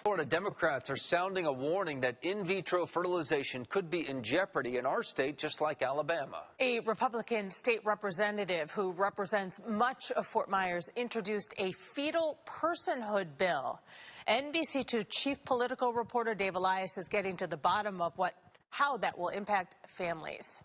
Florida Democrats are sounding a warning that in vitro fertilization could be in jeopardy in our state, just like Alabama. A Republican state representative who represents much of Fort Myers introduced a fetal personhood bill. NBC2 chief political reporter Dave Elias is getting to the bottom of how that will impact families.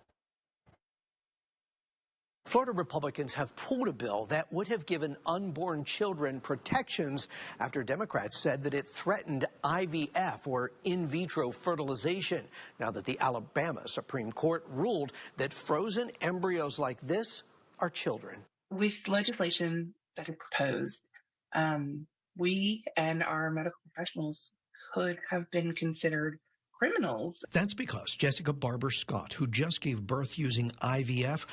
Florida Republicans have pulled a bill that would have given unborn children protections after Democrats said that it threatened IVF, or in vitro fertilization, now that the Alabama Supreme Court ruled that frozen embryos like this are children. With legislation that is proposed, we and our medical professionals could have been considered criminals. That's because Jessica Barber Scott, who just gave birth using IVF,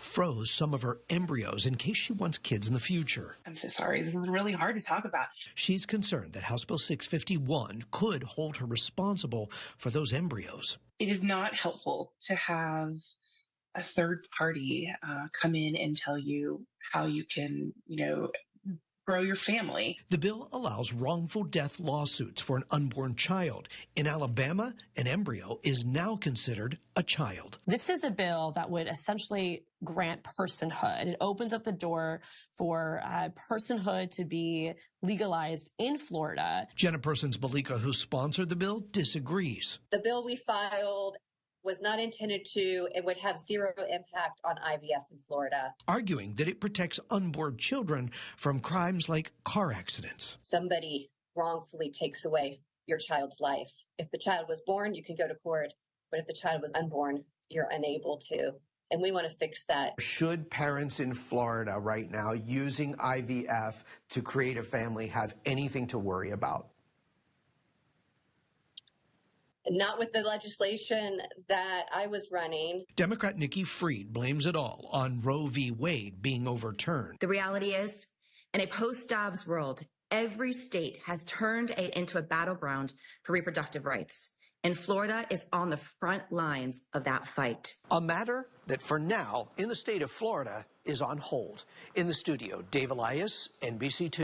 froze some of her embryos in case she wants kids in the future. I'm so sorry. This is really hard to talk about. She's concerned that House Bill 651 could hold her responsible for those embryos. It is not helpful to have a third party come in and tell you how you can, grow your family. The bill allows wrongful death lawsuits for an unborn child. In Alabama, an embryo is now considered a child. This is a bill that would essentially grant personhood. It opens up the door for personhood to be legalized in Florida. Jenna Persons-Malika, who sponsored the bill, disagrees. The bill we filed was not intended to, it would have zero impact on IVF in Florida. Arguing that it protects unborn children from crimes like car accidents. Somebody wrongfully takes away your child's life. If the child was born, you can go to court, but if the child was unborn, you're unable to. And we want to fix that. Should parents in Florida right now using IVF to create a family have anything to worry about? Not with the legislation that I was running. Democrat Nikki Fried blames it all on Roe v. Wade being overturned. The reality is, in a post-Dobbs world, every state has turned it into a battleground for reproductive rights. And Florida is on the front lines of that fight. A matter that for now, in the state of Florida, is on hold. In the studio, Dave Elias, NBC2.